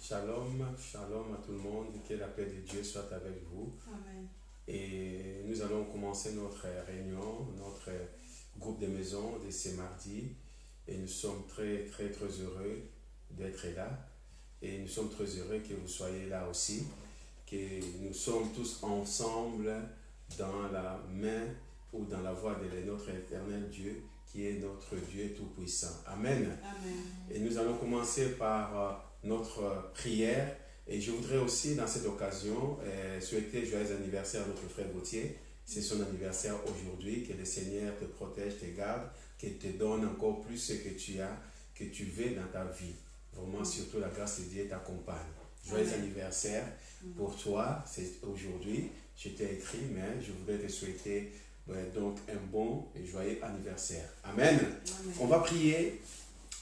Shalom, shalom à tout le monde, que la paix de Dieu soit avec vous. Amen. Et nous allons commencer notre réunion, notre groupe de maison de ce mardi. Et nous sommes très heureux d'être là. Et nous sommes très heureux que vous soyez là aussi. Que nous sommes tous ensemble dans la main ou dans la voie de notre éternel Dieu, qui est notre Dieu tout-puissant. Amen. Amen. Et nous allons commencer par notre prière. Et je voudrais aussi, dans cette occasion, souhaiter joyeux anniversaire à notre frère Gauthier. C'est son anniversaire aujourd'hui. Que le Seigneur te protège, te garde, qu'il te donne encore plus ce que tu as, que tu veux dans ta vie. Vraiment, surtout la grâce de Dieu t'accompagne. Joyeux anniversaire pour toi. C'est aujourd'hui. Je t'ai écrit, mais je voudrais te souhaiter donc un bon et joyeux anniversaire. Amen. Amen. On va prier.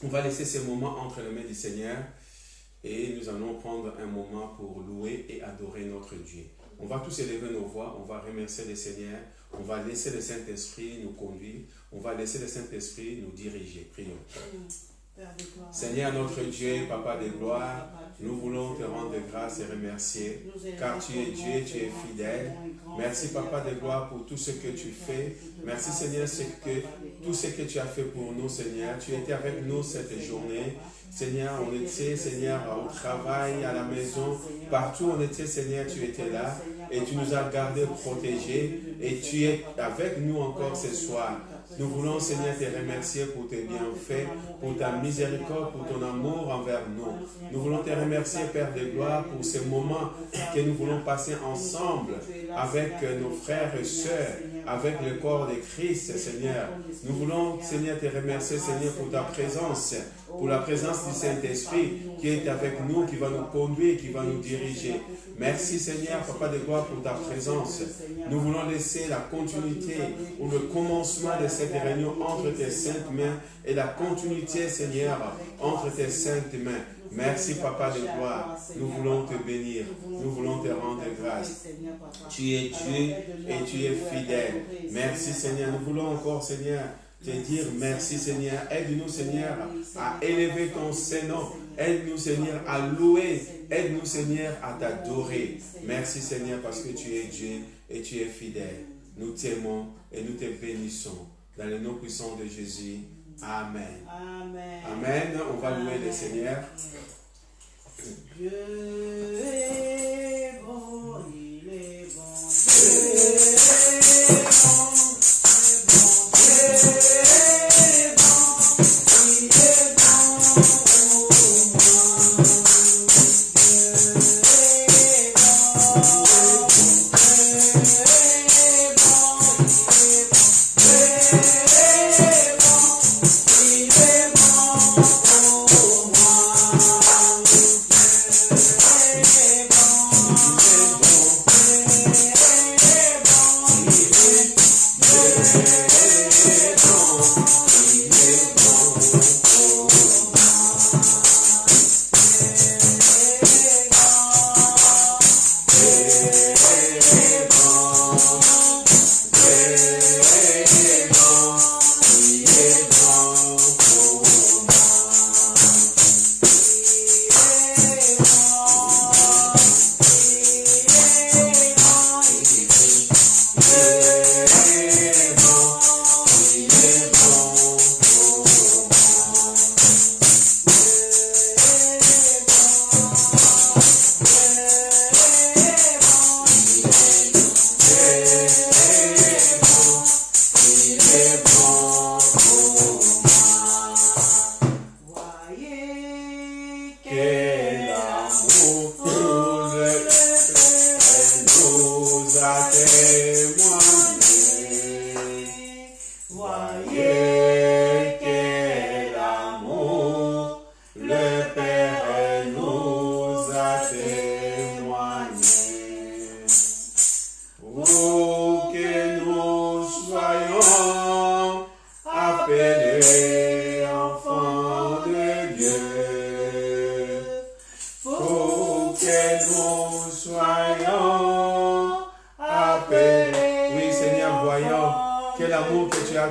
On va laisser ces moments entre les mains du Seigneur. Et nous allons prendre un moment pour louer et adorer notre Dieu. On va tous élever nos voix, on va remercier le Seigneur, on va laisser le Saint-Esprit nous conduire, on va laisser le Saint-Esprit nous diriger. Prions. Seigneur notre Dieu, Papa de gloire, nous voulons te rendre grâce et remercier, car tu es Dieu, tu es fidèle. Merci Papa de gloire pour tout ce que tu fais. Merci Seigneur, tout ce que tu as fait pour nous Seigneur. Tu étais avec nous cette journée. Seigneur, on était Seigneur au travail, à la maison, partout on était Seigneur, tu étais là. Et tu nous as gardés, protégés. Et tu es avec nous encore ce soir. Nous voulons, Seigneur, te remercier pour tes bienfaits, pour ta miséricorde, pour ton amour envers nous. Nous voulons te remercier, Père de gloire, pour ces moments que nous voulons passer ensemble avec nos frères et sœurs, avec le corps de Christ, Seigneur. Nous voulons, Seigneur, te remercier, Seigneur, pour ta présence, pour la présence du Saint-Esprit qui est avec nous, qui va nous conduire, qui va nous diriger. Merci, Seigneur, Papa de gloire, pour ta présence. Nous voulons laisser la continuité ou le commencement de cette réunion entre tes saintes mains et la continuité, Seigneur, entre tes saintes mains. Merci, Papa de gloire. Nous voulons te bénir. Nous voulons te rendre grâce. Tu es Dieu et tu es fidèle. Merci, Seigneur. Nous voulons encore, Seigneur, te dire merci, Seigneur. Aide-nous, Seigneur, à élever ton Saint-Nom. Aide-nous, Seigneur, à louer. Aide-nous, Seigneur, à t'adorer. Merci, Seigneur, parce que tu es Dieu et tu es fidèle. Nous t'aimons et nous te bénissons. Dans le nom puissant de Jésus. Amen. Amen. Amen. On va louer le Seigneur. Dieu est bon, il est bon. Dieu est bon,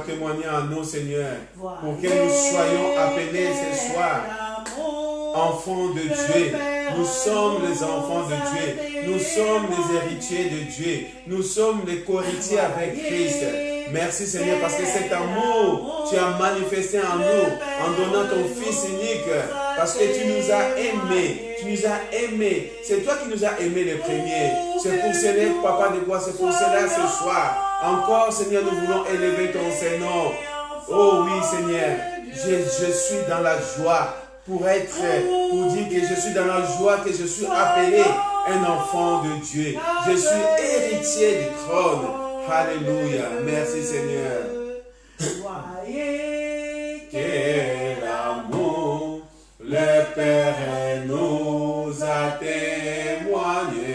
témoigner en nous, Seigneur, pour que nous soyons appelés ce soir enfants de Dieu, Nous sommes les enfants de Dieu. Nous sommes les héritiers de Dieu. Nous sommes les co-héritiers avec Christ. Merci Seigneur parce que cet amour, tu as manifesté en nous en donnant ton Fils unique. Parce que tu nous as aimés. Tu nous as aimés. C'est toi qui nous as aimés les premiers. C'est pour cela, Papa de gloire, c'est pour cela ce soir. Encore Seigneur, nous voulons élever ton Saint-Nom. Oh oui Seigneur, je suis dans la joie pour dire que je suis dans la joie, que je suis appelé un enfant de Dieu. Je suis héritier du trône. Alléluia. Merci Seigneur. Voyez Quel amour le Père nous a témoigné.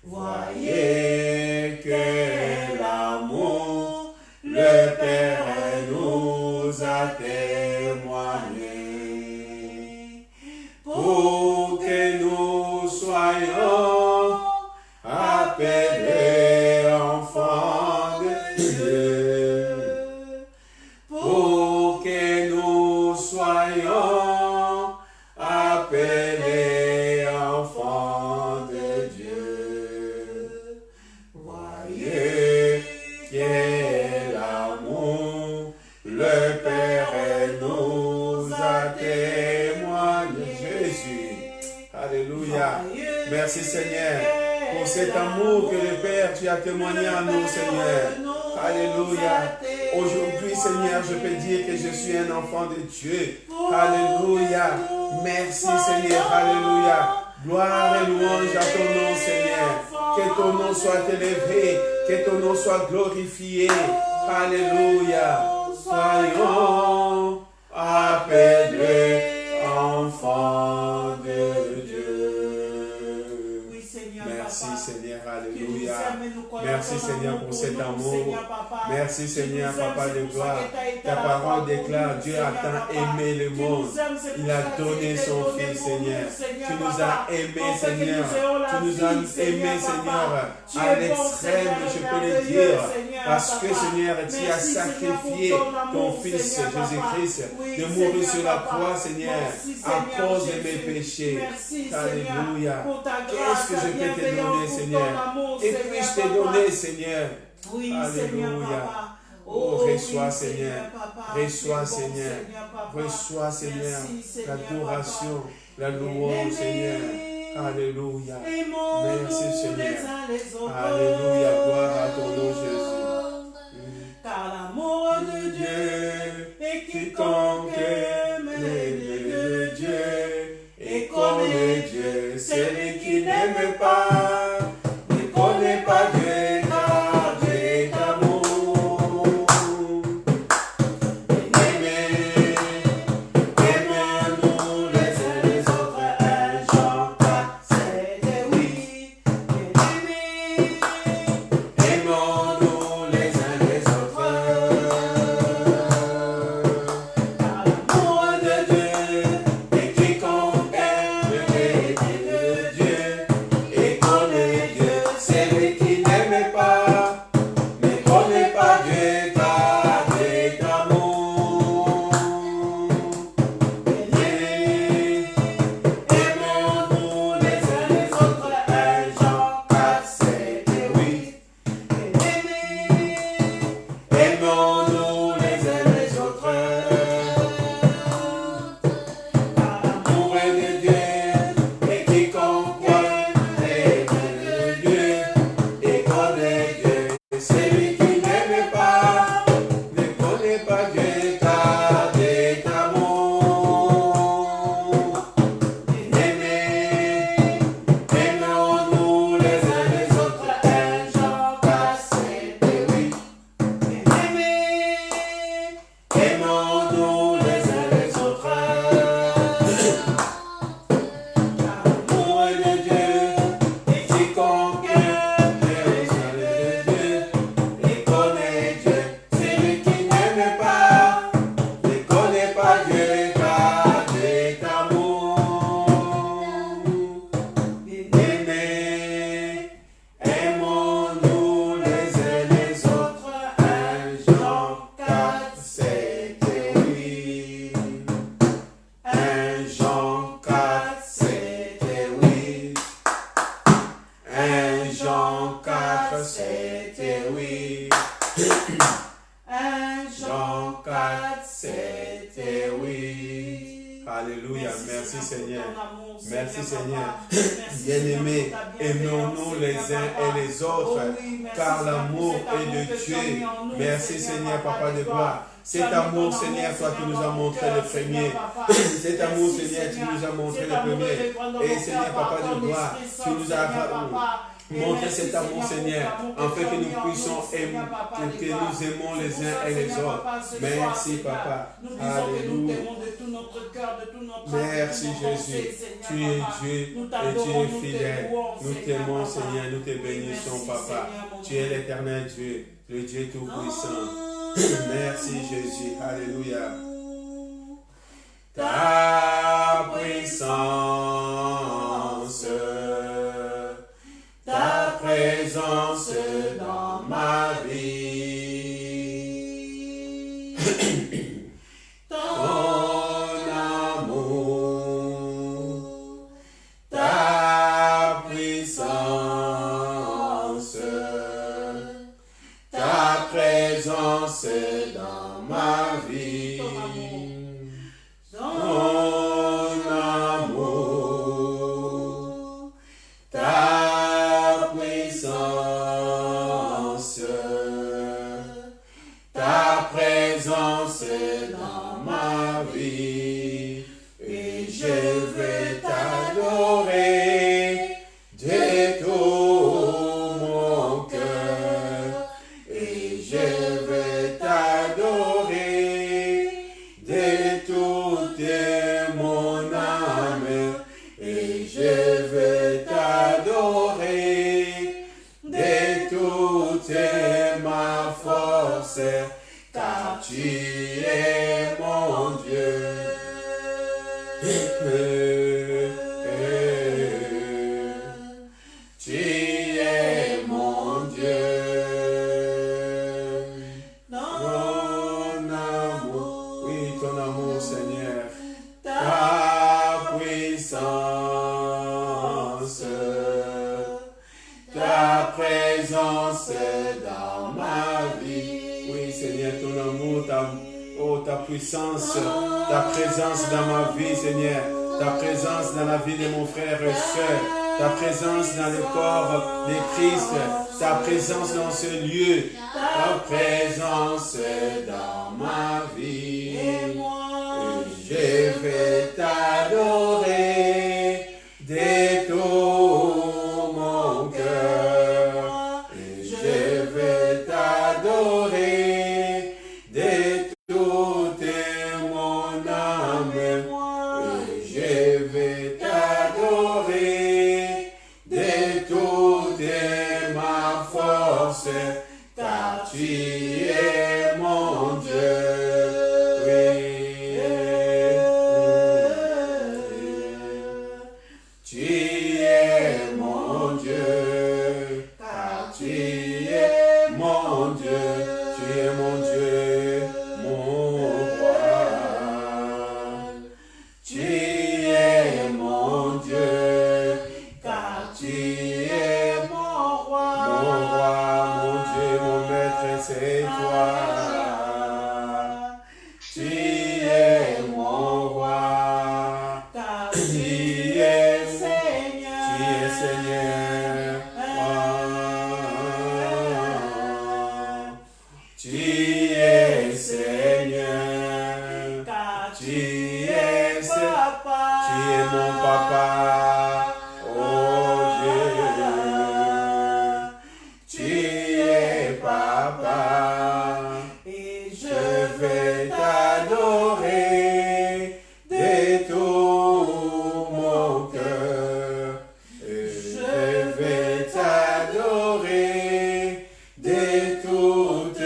Voyez quel amour le Père nous a témoigné. Pour que nous soyons appelés enfants de Dieu. Pour que nous soyons appelés enfants de Dieu. Voyez quel amour le Père nous a témoigné. Jésus. Alléluia. Merci Seigneur pour cet amour que le Père, tu as témoigné à nous Seigneur. Alléluia. Aujourd'hui Seigneur, je peux dire que je suis un enfant de Dieu. Alléluia. Merci Seigneur. Alléluia. Gloire et louange à ton nom Seigneur. Que ton nom soit élevé. Que ton nom soit glorifié. Alléluia. Soyons appelés enfants de Dieu. Oui, Seigneur, Merci Papa. Seigneur, Tu alléluia. nous aimes et nous croyons Merci ton Seigneur amour pour cet nous, amour. Seigneur, Papa. Merci Tu Seigneur, nous aimes, Papa c'est de pour ça gloire. que t'as été Ta à la parole croix pour déclare, nous, Dieu a Seigneur, tant Papa. aimé le Tu monde. nous aimes, c'est pour Il a ça que donné tu t'es son donné Fils pour nous, Seigneur. Seigneur, Tu nous Papa. as aimés Pour que Seigneur. nous ayons la Tu nous as vie, Seigneur, aimés Seigneur Papa. Tu à es bon, l'extrême, Seigneur, je peux le merveilleux, dire. Seigneur, Parce que Papa. Seigneur, tu as Merci, Seigneur, sacrifié pour ton amour, ton Fils Seigneur, Papa. Jésus-Christ Oui, de mourir Seigneur, sur la Papa. croix Seigneur Merci, à Seigneur cause de Jésus. mes péchés. Merci, Alléluia. Seigneur, pour ta grâce, Qu'est-ce que ta je peux te bienveillance, donner pour Seigneur? ton amour, Et Seigneur, puis je t'ai Papa. donné Seigneur. Oui, Alléluia. Seigneur, Papa. Reçois, oui, Seigneur. Papa. Reçois, Tu es bon, Seigneur. Papa. Reçois, Seigneur, Merci, Seigneur, l'adoration, Papa. la louange, Seigneur. Alléluia. Merci, Seigneur. Alléluia. Gloire à ton nom, Jésus. Car l'amour de Dieu est quiconque aime de Dieu et connaît Dieu. Celui qui n'aime pas ne connaît pas Dieu, car Dieu est amour. Aimez-nous les uns les autres, un chant, c'est oui. Aimons-nous Alléluia. Merci Seigneur. Merci Seigneur. Bien-aimés, aimons-nous les uns et les autres, car l'amour est de Dieu. Merci Seigneur, Papa de gloire. Cet amour, Seigneur, toi tu nous as montré le premier. Cet amour, Seigneur, tu nous as montré le premier. Et Seigneur, Papa de gloire, tu nous as montré cet amour, Seigneur, afin que nous puissions aimer, que nous aimons les uns et les autres. Merci, Papa. Alléluia. Merci, Jésus. Tu es Dieu et tu es fidèle. Nous t'aimons, Seigneur. Nous te bénissons, Papa. Tu es l'éternel Dieu, le Dieu tout-puissant. Merci, Jésus. Alléluia. Ta puissance, ta présence dans ma vie, ton amour, ta puissance, ta présence dans ma vie, ton amour, ta puissance, ta présence dans ma vie, et je vais t'adorer de tout mon cœur, et je vais t'adorer de toute mon âme, et je vais t'adorer de toute ma force, car tu es mon Dieu. Tu es mon Dieu. Ton amour, oui, ton amour, Seigneur. Ta puissance, ta présence dans ma vie. Oui, Seigneur, ton amour, ta puissance, ta présence dans ma vie, Seigneur. Ta présence dans la vie de mon frère et soeur. Ta présence dans le corps de Christ. Ta présence dans ce lieu. Ta présence dans ma vie. Et je vais t'adorer de tout mon cœur. Et je vais t'adorer de toute mon âme. Et je vais t'adorer de toute ma force, car tu es mon Dieu. Tu es mon Dieu, car tu es mon Dieu, tu es mon Dieu, mon roi. Tu es mon Dieu, car tu es mon roi, mon Dieu, mon maître, c'est toi. Tu es mon roi, car tu es Seigneur. Tu es Seigneur. Tu es Seigneur, car tu es papa. Tu es mon papa, oh Dieu. Tu es papa, et je vais t'adorer de tout mon cœur. Et je vais t'adorer de toute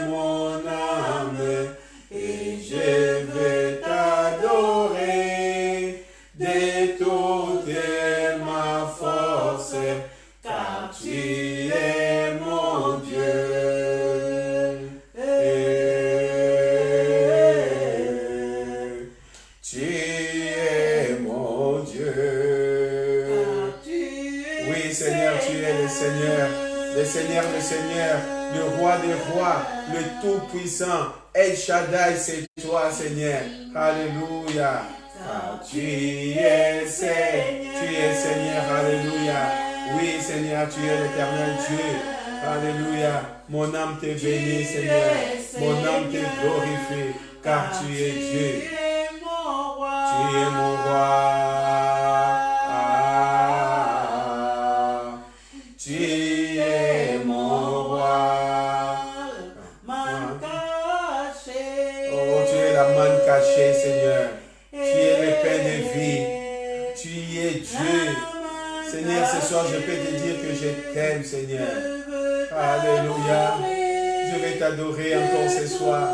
mon âme, et je vais t'adorer de toute ma force, car tu es mon Dieu. Tu es mon Dieu. Oui, Seigneur, tu es le Seigneur, le Seigneur, le Seigneur, le roi des rois, le tout-puissant. El Shaddai, c'est toi, Seigneur. Alléluia. car tu es Seigneur. Tu es Seigneur, alléluia. Oui, Seigneur, tu es l'éternel Dieu. Alléluia. Mon âme te bénit, Seigneur. Mon âme te glorifie, car tu es Dieu. Tu es mon roi. Tu es mon roi. Oh, tu es la manne cachée, Seigneur. Tu es le pain de vie. Tu es Dieu. Seigneur, ce soir, je peux te dire que je t'aime, Seigneur. Alléluia. Je vais t'adorer encore ce soir.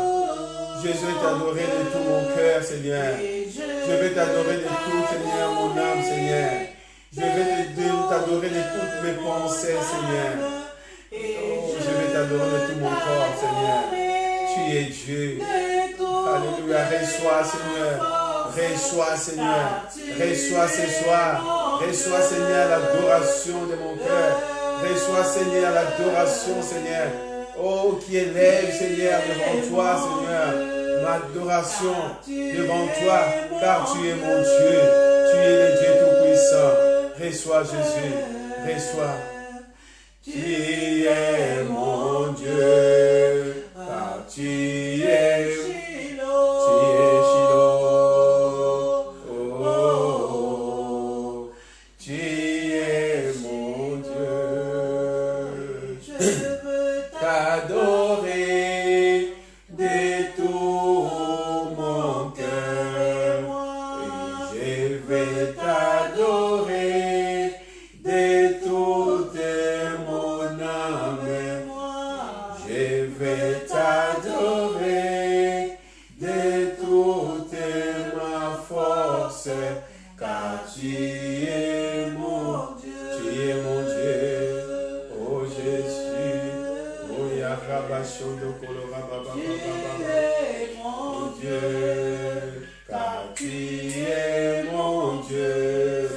Je vais t'adorer de tout mon cœur, Seigneur. Je vais t'adorer de tout, Seigneur, mon âme, Seigneur. Je vais t'adorer de toutes mes pensées, Seigneur. Oh, je vais t'adorer de tout mon corps, Seigneur. Tu es Dieu. Alléluia. Reçois, Seigneur. Reçois, Seigneur. Reçois ce soir. Reçois, Seigneur, l'adoration de mon cœur. Reçois, Seigneur, l'adoration, Seigneur. Oh, qui élève, Seigneur, devant toi, Seigneur. L'adoration devant toi, car tu es mon Dieu. Tu es le Dieu Tout-Puissant. Reçois, Jésus. Reçois. Tu es mon Dieu, car tu es Shiloh. Oh, tu es mon Dieu. Je veux t'adorer de tout mon cœur. Et je vais t'adorer de toute mon âme. Je vais t'adorer de toute ma force, car tu es mon Dieu. Tu es mon Dieu. Oh Jésus. Oh Yarabashondo Kolorababa. Mon Dieu. Car tu es mon Dieu.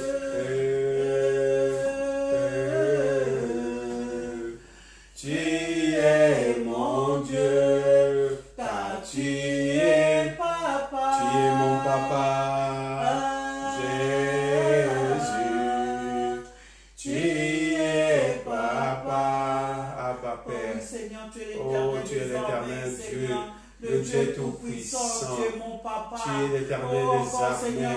Tu es mon Dieu, car tu es papa. Tu es mon papa, Jésus. Tu es papa, Abba Père. Oh, tu es l'éternel Dieu, le Dieu Tout-Puissant. Tu es mon papa. Tu es l'éternel des armées.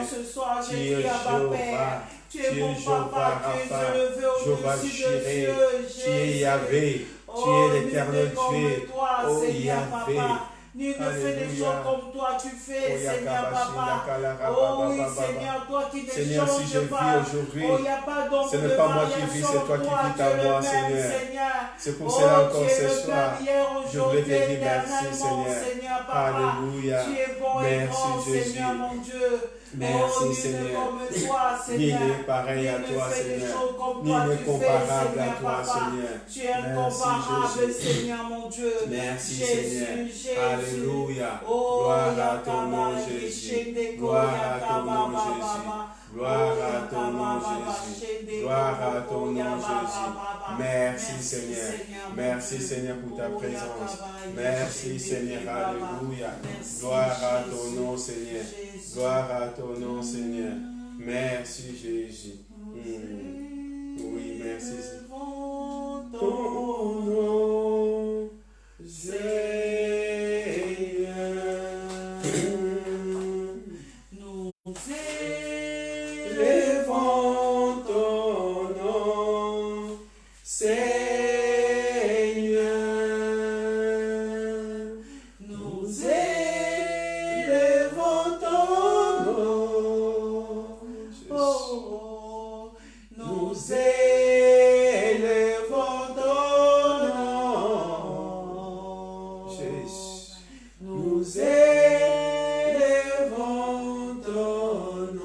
Tu es Jéhovah. Tu es Jéhovah Rapha, Jéhovah Jireh. Tu es Yahvé. Tu es l'éternel Dieu. Oh Yahvé. Nul ne fait des choses comme toi tu fais, Seigneur Papa. Oh oui, Seigneur, toi qui ne Seigneur, si je changes pas. vis aujourd'hui, Oh, y a pas d'ombre ce n'est de pas moi qui vis, c'est toi qui variation, vis à moi, Seigneur. C'est pour Oh, cela encore tu es ce le soir, même hier, je voulais te aujourd'hui, dire merci, éternellement, Seigneur. Papa. Alléluia. Tu es bon et Merci, grand, Jésus. Seigneur, mon Dieu. Merci, oh, Seigneur. Comme toi, Nul Seigneur. n'est pareil à toi, Seigneur. Nul n'est comparable à toi, Seigneur. Tu es incomparable, Jésus. Seigneur, mon Dieu. Merci, Jésus, Seigneur. Jésus. Alléluia. Oh, Gloire à ton nom, Jésus. Gloire à ton nom, Jésus. Gloire à ton nom, Jésus. Gloire à ton nom, Jésus. Merci, Seigneur. Merci, Seigneur, pour ta présence. Merci, Seigneur. Alléluia. Gloire à ton nom, Seigneur. Gloire à ton nom, Seigneur. Merci, Jésus. Oui, merci. Ton nom, Seigneur. Nous élevons ton nom, Seigneur. Nous élevons ton nom. Oh, Nous élevons ton nom. Jésus. Nous élevons ton nom.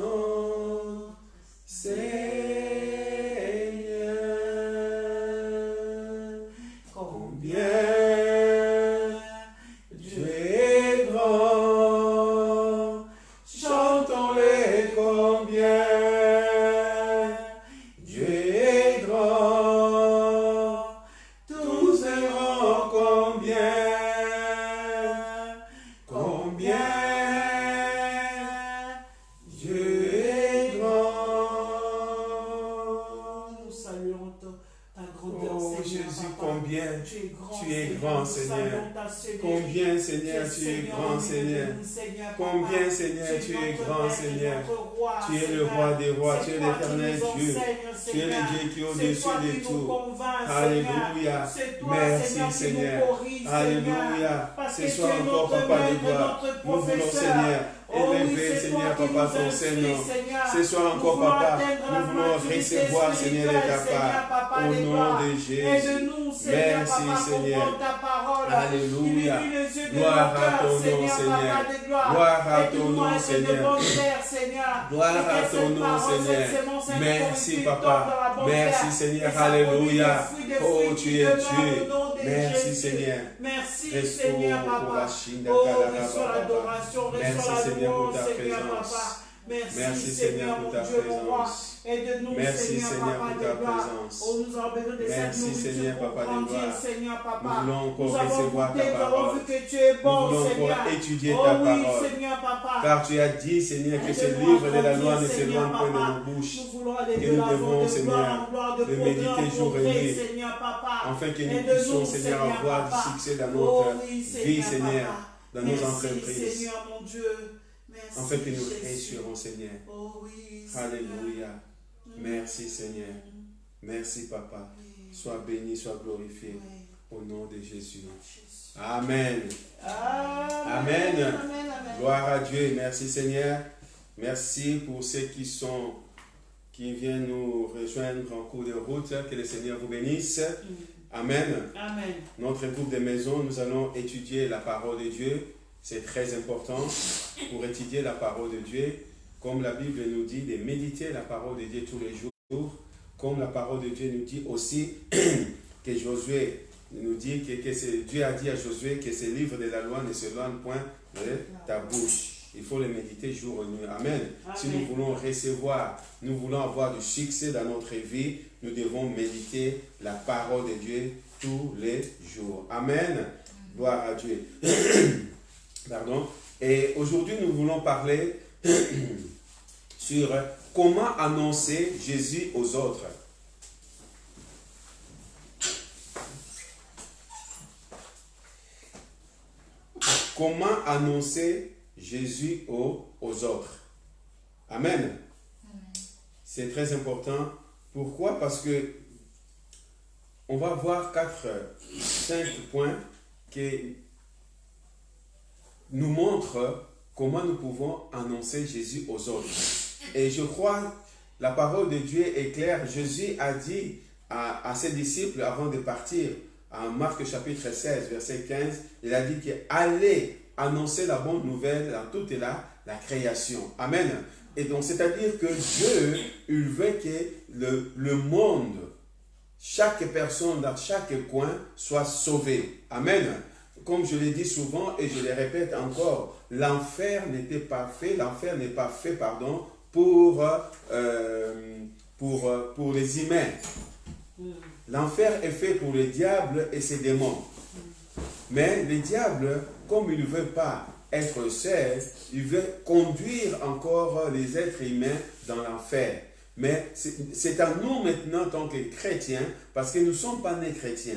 Dieu est grand. Nous saluons ta grandeur, Oh Seigneur, Jésus, Papa. combien Tu es grand, Seigneur. Combien, Seigneur, tu es grand, Seigneur. Combien, Seigneur, tu es grand, Seigneur. Tu es le roi des rois, tu es l'éternel Dieu. Tu es le Dieu qui est au-dessus de tout. Alléluia. Merci, Seigneur. Alléluia. Ce soir encore, Papa de gloire, nous voulons, Seigneur, élever, Seigneur, Papa, ton Seigneur. Ce soir encore, Papa, nous voulons recevoir, Seigneur, de ta part. Au nom de Jésus. Merci, Seigneur. Alléluia. Gloire à ton nom, Seigneur. Gloire à ton nom, Seigneur. Gloire à ton nom, Seigneur. Merci, Papa. Merci, Seigneur. Alléluia. Oh, tu es Dieu. Merci, Seigneur. Merci, Seigneur, Papa. Oh, reçois l'adoration, reçois la louange, Seigneur, Papa. Merci, Seigneur, pour ta présence. Aide-nous, Seigneur, Papa de gloire. Oh, nous avons besoin de cette nourriture pour grandir, Seigneur, Papa. Nous voulons encore Nous avons recevoir goûté, ta nous avons parole. vu que tu es bon, Nous voulons Seigneur. encore étudier Oh ta oui, parole. Seigneur, Papa. Car tu as dit, Seigneur, que ce Aide-nous livre à de la loi grandir, ne s'éloigne Seigneur, point de Papa. nos bouches. Nous voulons aller Et de nous l'avant, devons, de Seigneur, gloire en gloire, de le progrès méditer en jour et progrès, nuit, Seigneur, Papa. afin que nous Aide-nous, puissions, Seigneur, avoir Papa. du succès dans Oh notre oui, vie, Seigneur, Papa. dans nos Merci, entreprises, Seigneur, mon Dieu. Merci, afin que nous Jésus. réussirons, Seigneur. Oh oui, Seigneur. Alléluia. Merci, Seigneur. Merci, Papa. Oui. Sois béni, sois glorifié. Oui. Au nom de Jésus. Jésus. Amen. Amen. Amen. Amen. Gloire à Dieu. Merci, Seigneur. Merci pour ceux qui viennent nous rejoindre en cours de route. Que le Seigneur vous bénisse. Amen. Amen. Notre groupe de maison, nous allons étudier la parole de Dieu. C'est très important pour étudier la parole de Dieu. Comme la Bible nous dit, de méditer la parole de Dieu tous les jours. Comme la parole de Dieu nous dit aussi que Josué nous dit que Dieu a dit à Josué que ce livre de la loi ne s'éloigne point de ta bouche. Il faut le méditer jour et nuit. Amen. Si nous voulons recevoir, nous voulons avoir du succès dans notre vie, nous devons méditer la parole de Dieu tous les jours. Amen. Gloire à Dieu. Pardon. Et aujourd'hui, nous voulons parler sur comment annoncer Jésus aux autres. Comment annoncer Jésus aux autres. Amen. C'est très important. Pourquoi? Parce que on va voir 5 points qui nous montrent comment nous pouvons annoncer Jésus aux autres. Et je crois la parole de Dieu est claire. Jésus a dit à ses disciples avant de partir, en Marc chapitre 16, verset 15, il a dit que allez annoncer la bonne nouvelle dans toute la création. Amen. Et donc, c'est-à-dire que Dieu, il veut que le monde, chaque personne dans chaque coin soit sauvée. Amen. Comme je l'ai dit souvent et je le répète encore, l'enfer n'était pas fait, l'enfer n'est pas fait, pardon, pour les humains. L'enfer est fait pour les diables et ses démons. Mais le diable, comme il ne veut pas être seul, il veut conduire encore les êtres humains dans l'enfer. Mais c'est à nous maintenant, en tant que chrétiens, parce que nous ne sommes pas nés chrétiens.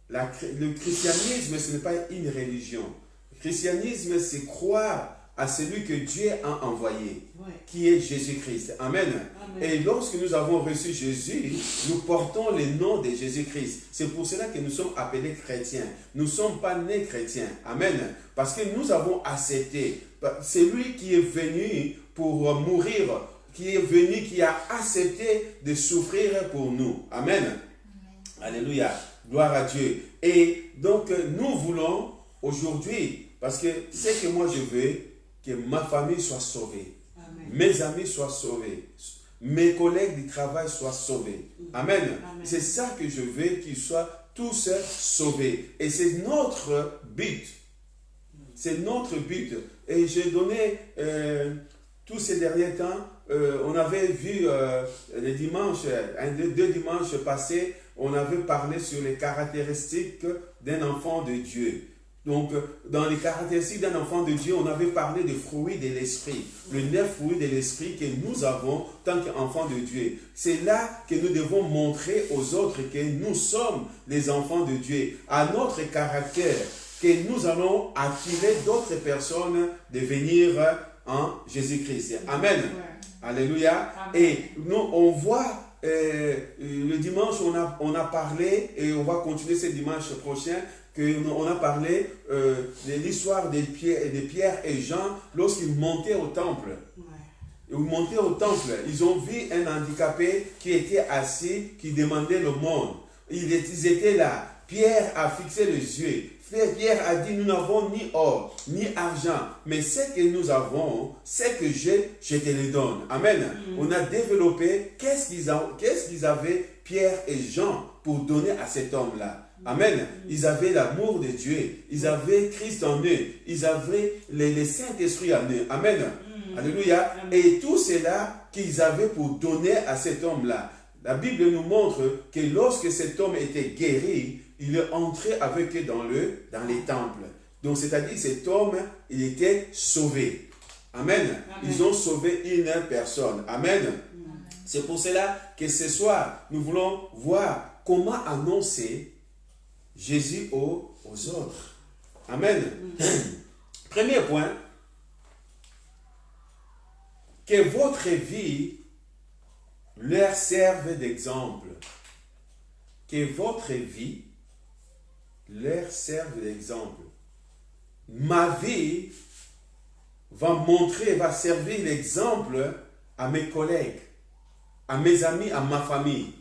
Le christianisme, ce n'est pas une religion. Le christianisme, c'est croire à celui que Dieu a envoyé, qui est Jésus-Christ. Amen. Amen. Et lorsque nous avons reçu Jésus, nous portons le nom de Jésus-Christ. C'est pour cela que nous sommes appelés chrétiens. Nous ne sommes pas nés chrétiens. Amen. Parce que nous avons accepté. C'est lui qui est venu pour mourir, qui est venu, qui a accepté de souffrir pour nous. Amen. Amen. Alléluia. Gloire à Dieu. Et donc, nous voulons aujourd'hui, parce que c'est que moi je veux, que ma famille soit sauvée. Amen. Mes amis soient sauvés. Mes collègues du travail soient sauvés. Amen. Amen. C'est ça que je veux, qu'ils soient tous sauvés. Et c'est notre but. C'est notre but. Et j'ai donné tous ces derniers temps, on avait vu les dimanches, deux dimanches passés, on avait parlé sur les caractéristiques d'un enfant de Dieu. Donc, dans les caractéristiques d'un enfant de Dieu, on avait parlé des fruits de l'esprit. Le 9 fruits de l'esprit que nous avons tant qu'enfants de Dieu. C'est là que nous devons montrer aux autres que nous sommes les enfants de Dieu. À notre caractère, que nous allons attirer d'autres personnes de venir en Jésus-Christ. Amen. Ouais. Alléluia. Amen. Et nous, on voit, le dimanche, on a parlé, et on va continuer ce dimanche prochain, on a parlé de l'histoire de Pierre et Jean lorsqu'ils montaient au temple. Ouais. Ils montaient au temple, ils ont vu un handicapé qui était assis, qui demandait le monde. Ils étaient là. Pierre a fixé les yeux. Pierre a dit, nous n'avons ni or, ni argent, mais ce que nous avons, ce que j'ai, je te le donne. Amen. On a développé qu'est-ce qu'ils avaient, Pierre et Jean, pour donner à cet homme-là. Amen. Ils avaient l'amour de Dieu. Ils avaient Christ en eux. Ils avaient le Saint-Esprit en eux. Amen. Alléluia. Et tout cela qu'ils avaient pour donner à cet homme-là. La Bible nous montre que lorsque cet homme était guéri, il est entré avec eux dans les temples. Donc, c'est-à-dire que cet homme, il était sauvé. Amen. Amen. Ils ont sauvé une personne. Amen. Amen. C'est pour cela que ce soir, nous voulons voir comment annoncer Jésus aux autres. Amen. Premier point, que votre vie leur serve d'exemple. Que votre vie leur serve d'exemple. Ma vie va montrer, va servir l'exemple à mes collègues, à mes amis, à ma famille.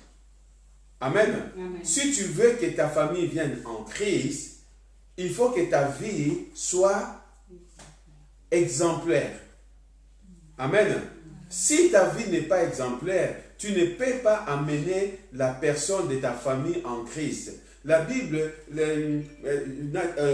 Amen. Amen. Si tu veux que ta famille vienne en Christ, il faut que ta vie soit exemplaire. Amen. Si ta vie n'est pas exemplaire, tu ne peux pas amener la personne de ta famille en Christ. La Bible,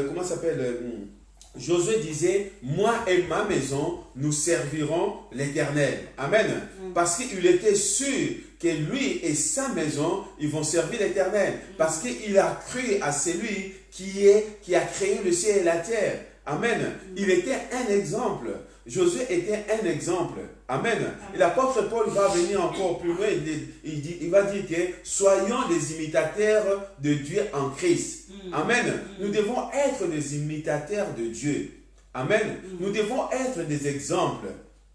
comment ça s'appelle? Josué disait, moi et ma maison, nous servirons l'Éternel. Amen. Parce qu'il était sûr que lui et sa maison, ils vont servir l'Éternel. Parce qu'il a cru à celui qui a créé le ciel et la terre. Amen. Il était un exemple. Josué était un exemple. Amen. Et l'apôtre Paul va venir encore plus loin. Il va dire que soyons des imitateurs de Dieu en Christ. Amen. Nous devons être des imitateurs de Dieu. Amen. Nous devons être des exemples.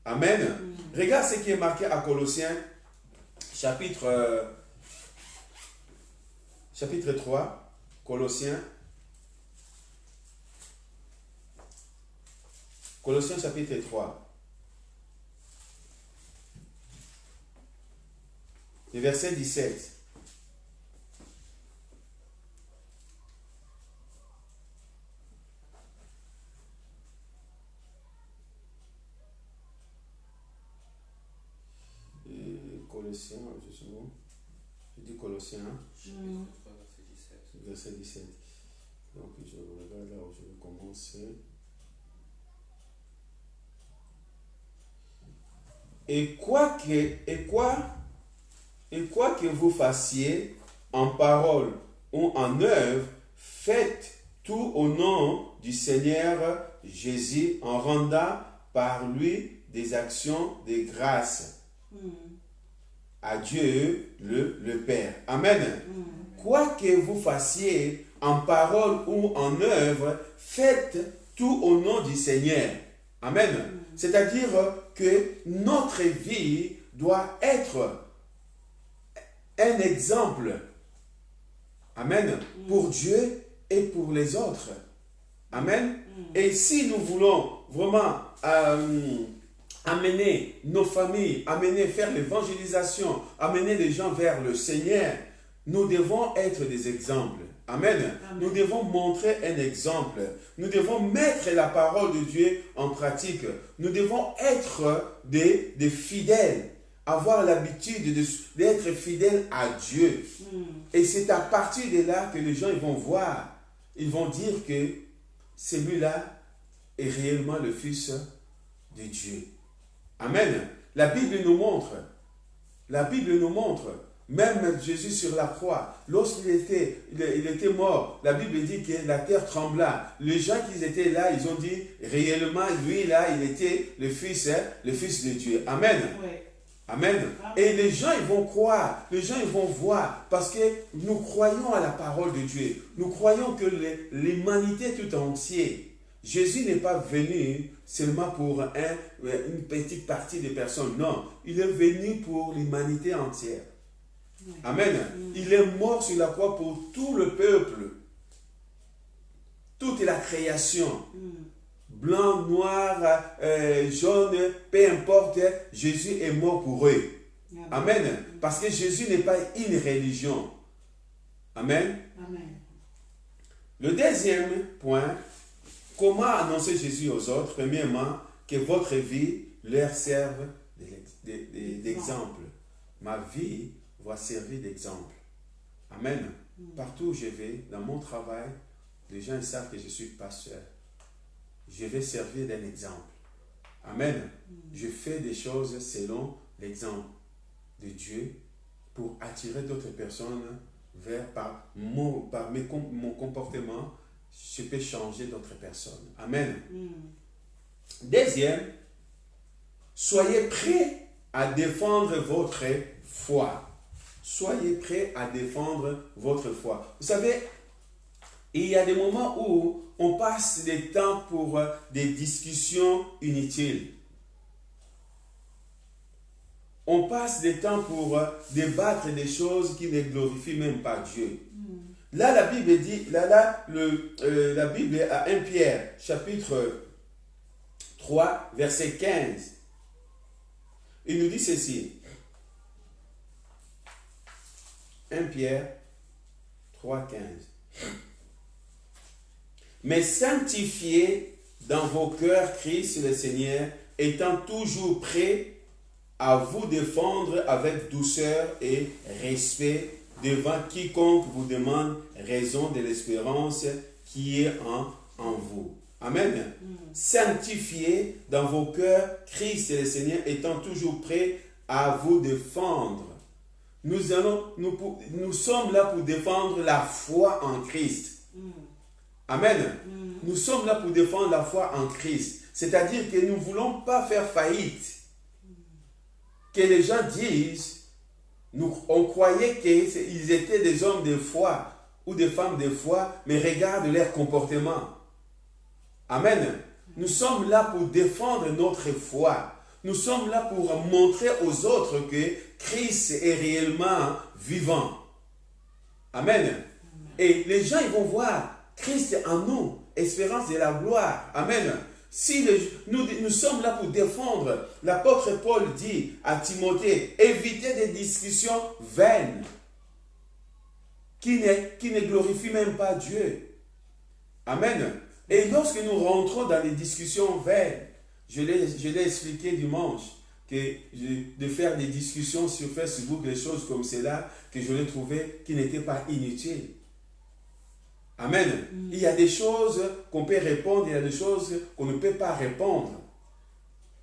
Amen. Regarde ce qui est marqué à Colossiens, chapitre 3. Colossiens chapitre 3. Le verset 17. Colossiens, je dis Colossiens. Verset 17. Donc je regarde là où je vais commencer. Et quoi que vous fassiez en parole ou en œuvre, faites tout au nom du Seigneur Jésus en rendant par lui des actions de grâce à Dieu le Père. Amen. Quoi que vous fassiez en parole ou en œuvre, faites tout au nom du Seigneur. Amen. C'est-à-dire que notre vie doit être un exemple. Amen. Pour Dieu et pour les autres. Amen. Et si nous voulons vraiment amener nos familles, faire l'évangélisation, amener les gens vers le Seigneur, nous devons être des exemples. Amen. Amen. Nous devons montrer un exemple. Nous devons mettre la parole de Dieu en pratique. Nous devons être des fidèles. Avoir l'habitude d'être fidèles à Dieu. Et c'est à partir de là que les gens ils vont voir. Ils vont dire que celui-là est réellement le Fils de Dieu. Amen. La Bible nous montre Même Jésus sur la croix, lorsqu'il était, il était mort, la Bible dit que la terre trembla. Les gens qui étaient là, ils ont dit réellement, lui là, il était le Fils de Dieu. Amen. Oui. Amen. Et les gens, ils vont croire, les gens, ils vont voir, parce que nous croyons à la parole de Dieu. Nous croyons que l'humanité tout entière, Jésus n'est pas venu seulement pour une petite partie des personnes. Non, il est venu pour l'humanité entière. Amen. Il est mort sur la croix pour tout le peuple. Toute la création. Blanc, noir, jaune, peu importe, Jésus est mort pour eux. Amen. Parce que Jésus n'est pas une religion. Amen. Amen. Le deuxième point, comment annoncer Jésus aux autres? Premièrement, que votre vie leur serve d'exemple. Ma vie va servir d'exemple. Amen. Partout où je vais, dans mon travail, les gens savent que je suis pasteur. Je vais servir d'un exemple. Amen. Je fais des choses selon l'exemple de Dieu pour attirer d'autres personnes vers, par mon comportement, je peux changer d'autres personnes. Amen. Deuxième, soyez prêts à défendre votre foi. Soyez prêts à défendre votre foi. Vous savez, il y a des moments où on passe des temps pour des discussions inutiles. On passe des temps pour débattre des choses qui ne glorifient même pas Dieu. Là, la Bible dit, la Bible à 1 Pierre, chapitre 3, verset 15. Il nous dit ceci. 1 Pierre 3, 15. Mais sanctifiez dans vos cœurs Christ le Seigneur, étant toujours prêt à vous défendre avec douceur et respect devant quiconque vous demande raison de l'espérance qui est en vous. Amen. Sanctifiez dans vos cœurs Christ le Seigneur, étant toujours prêt à vous défendre. Nous sommes là pour défendre la foi en Christ. Amen. Nous sommes là pour défendre la foi en Christ. C'est-à-dire que nous ne voulons pas faire faillite. Que les gens disent, on croyait qu'ils étaient des hommes de foi ou des femmes de foi, mais regarde leur comportement. Amen. Nous sommes là pour défendre notre foi. Nous sommes là pour montrer aux autres que Christ est réellement vivant. Amen. Et les gens, ils vont voir Christ en nous, espérance de la gloire. Amen. Si nous sommes là pour défendre, l'apôtre Paul dit à Timothée, évitez des discussions vaines qui ne glorifient même pas Dieu. Amen. Et lorsque nous rentrons dans les discussions vaines, je l'ai expliqué dimanche, que de faire des discussions sur Facebook, des choses comme cela, que je l'ai trouvé qui n'étaient pas inutiles. Amen. Il y a des choses qu'on peut répondre, il y a des choses qu'on ne peut pas répondre.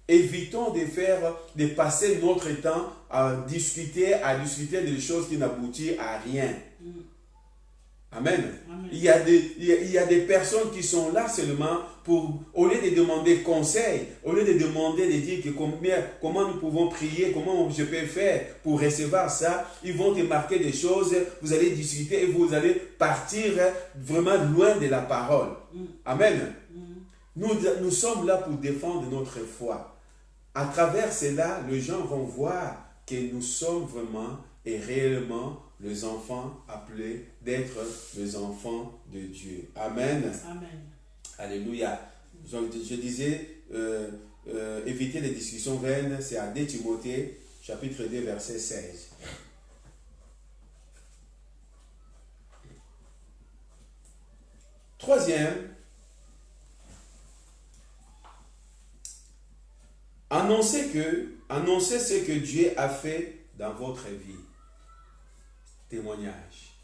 Évitons de passer notre temps à discuter des choses qui n'aboutissent à rien. Amen. Amen. Il y a des personnes qui sont là seulement pour, au lieu de demander conseil, au lieu de demander, de dire que comment nous pouvons prier, comment je peux faire pour recevoir ça, ils vont te marquer des choses, vous allez discuter et vous allez partir vraiment loin de la parole. Amen. Nous sommes là pour défendre notre foi. À travers cela, les gens vont voir que nous sommes vraiment et réellement les enfants appelés d'être les enfants de Dieu. Amen. Amen. Alléluia. Je disais, éviter les discussions vaines, c'est à 2 Timothée, chapitre 2, verset 16. Troisième, annoncez ce que Dieu a fait dans votre vie. Témoignage.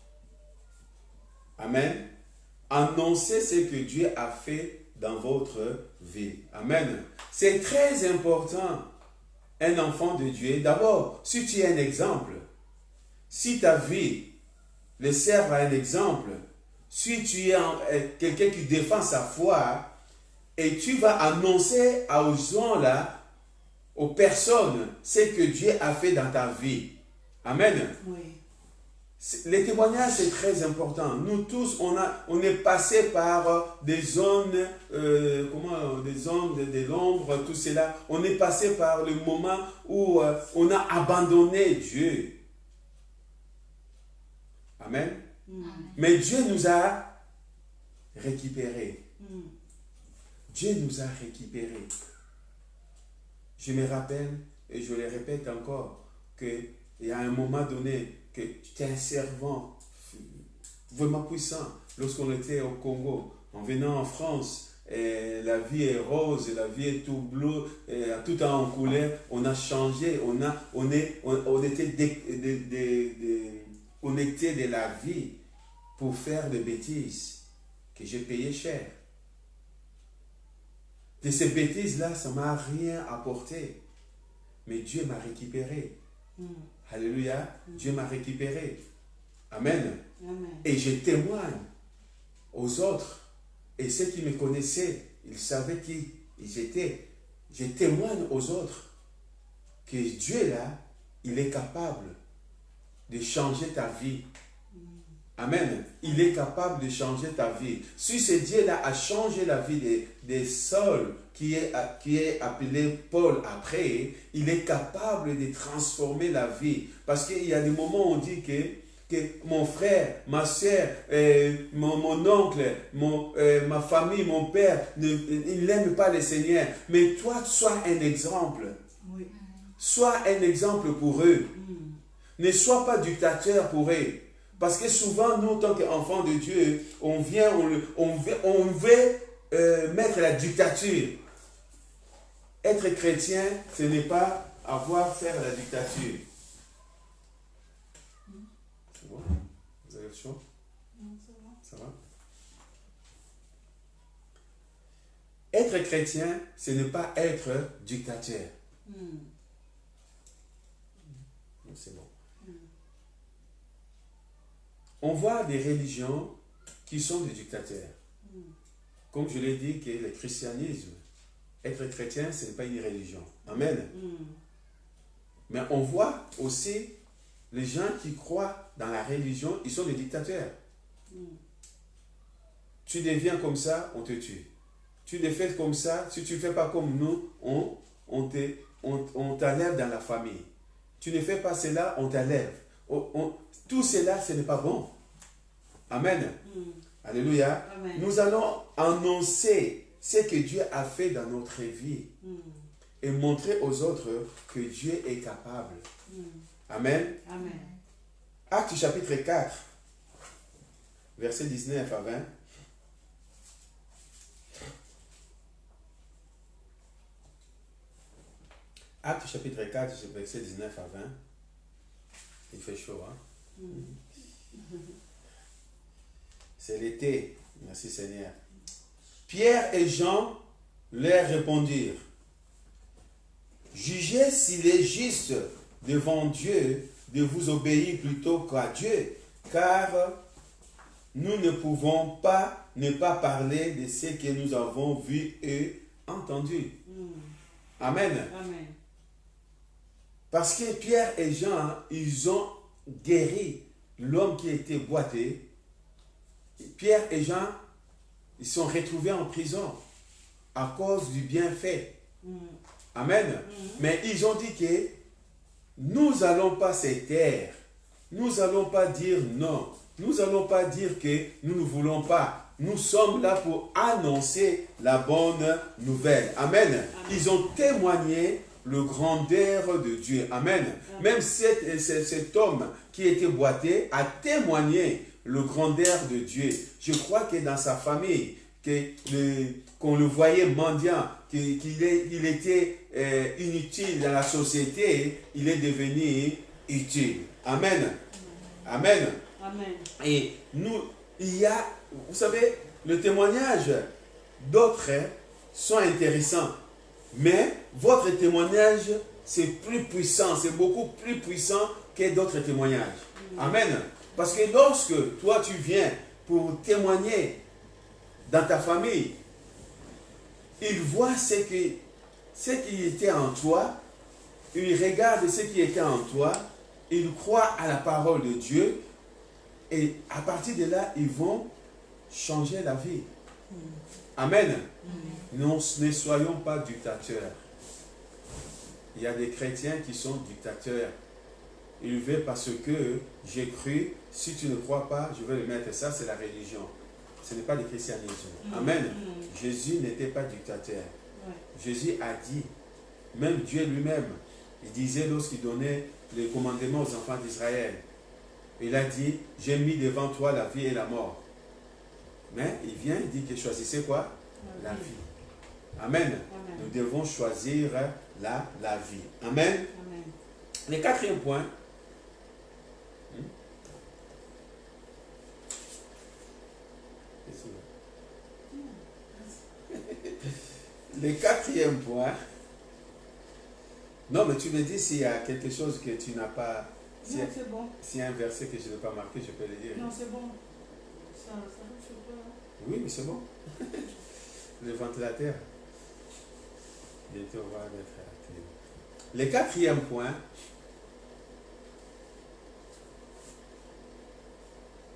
Amen. Annoncez ce que Dieu a fait dans votre vie. Amen. C'est très important. Un enfant de Dieu, d'abord, si tu es un exemple, si ta vie les sert à un exemple, si tu es quelqu'un qui défend sa foi, et tu vas annoncer aux gens là, aux personnes, ce que Dieu a fait dans ta vie. Amen. Oui. Les témoignages, c'est très important. Nous tous, on est passé par des zones, des zones de l'ombre, tout cela. On est passé par le moment où on a abandonné Dieu. Amen. Mais Dieu nous a récupérés. Dieu nous a récupérés. Je me rappelle, et je le répète encore, qu'il y a un moment donné, que tu es un servant vraiment puissant. Lorsqu'on était au Congo, en venant en France, et la vie est rose, la vie est tout bleu, tout en couleur, on a changé, on était connecté de la vie pour faire des bêtises que j'ai payé cher. De ces bêtises-là, ça ne m'a rien apporté. Mais Dieu m'a récupéré. Alléluia. Dieu m'a récupéré. Amen. Amen. Et je témoigne aux autres. Et ceux qui me connaissaient, ils savaient qui ils étaient. Je témoigne aux autres que Dieu, là, il est capable de changer ta vie. Amen. Il est capable de changer ta vie. Si ce Dieu-là a changé la vie des Saul, qui est appelé Paul après, il est capable de transformer la vie. Parce qu'il y a des moments où on dit que mon frère, ma soeur, mon oncle, ma famille, mon père, ils n'aiment pas le Seigneur. Mais toi, sois un exemple. Oui. Sois un exemple pour eux. Ne sois pas dictateur pour eux. Parce que souvent, nous, en tant qu'enfants de Dieu, on veut mettre la dictature. Être chrétien, ce n'est pas faire la dictature. C'est bon? Vous avez le choix? Non, ça va. Ça va? Être chrétien, ce n'est pas être dictateur. C'est bon. On voit des religions qui sont des dictateurs. Comme je l'ai dit, que le christianisme, être chrétien, ce n'est pas une religion. Amen. Mais on voit aussi les gens qui croient dans la religion, ils sont des dictateurs. Tu deviens comme ça, on te tue. Tu le fais comme ça, si tu ne fais pas comme nous, on t'enlève dans la famille. Tu ne fais pas cela, on t'enlève. Tout cela, ce n'est pas bon. Amen. Alléluia. Amen. Nous allons annoncer ce que Dieu a fait dans notre vie et montrer aux autres que Dieu est capable. Amen. Amen. Actes chapitre 4, versets 19 à 20. Actes chapitre 4, versets 19 à 20. Il fait chaud, hein? C'est l'été. Merci Seigneur. Pierre et Jean leur répondirent: jugez s'il est juste devant Dieu de vous obéir plutôt qu'à Dieu, car nous ne pouvons pas ne pas parler de ce que nous avons vu et entendu. Amen. Amen. Parce que Pierre et Jean, ils ont guéri l'homme qui était boité. Pierre et Jean, ils sont retrouvés en prison à cause du bienfait. Amen. Mais ils ont dit que nous n'allons pas se taire. Nous n'allons pas dire non. Nous n'allons pas dire que nous ne voulons pas. Nous sommes là pour annoncer la bonne nouvelle. Amen. Amen. Ils ont témoigné le grandeur de Dieu. Amen. Amen. Même cet homme qui était boité a témoigné le grandeur de Dieu. Je crois que dans sa famille, qu'on le voyait mendiant, qu'il était inutile dans la société, il est devenu utile. Amen. Amen. Amen. Et nous, vous savez, le témoignage d'autres sont intéressants. Mais votre témoignage c'est plus puissant, c'est beaucoup plus puissant que d'autres témoignages. Amen. Parce que lorsque toi tu viens pour témoigner dans ta famille, ils voient ce qui était en toi, ils regardent ce qui était en toi, ils croient à la parole de Dieu et à partir de là, ils vont changer la vie. Amen. Nous ne soyons pas dictateurs. Il y a des chrétiens qui sont dictateurs. Ils veulent parce que j'ai cru, si tu ne crois pas, je vais le mettre. Ça, c'est la religion. Ce n'est pas le christianisme. Amen. Jésus n'était pas dictateur. Jésus a dit, même Dieu lui-même, il disait lorsqu'il donnait les commandements aux enfants d'Israël, il a dit, j'ai mis devant toi la vie et la mort. Mais il vient, il dit que choisissez quoi? La vie. Amen. Amen. Nous devons choisir la vie. Amen. Amen. Le quatrième point. Le quatrième point. Non, mais tu me dis s'il y a quelque chose que tu n'as pas. Non, c'est bon. S'il y a un verset que je n'ai pas marqué, je peux le dire. Non, c'est bon. Ça arrive sur toi. Oui, mais c'est bon. Le ventilateur. Bientôt, on va mettre activé. Le quatrième point.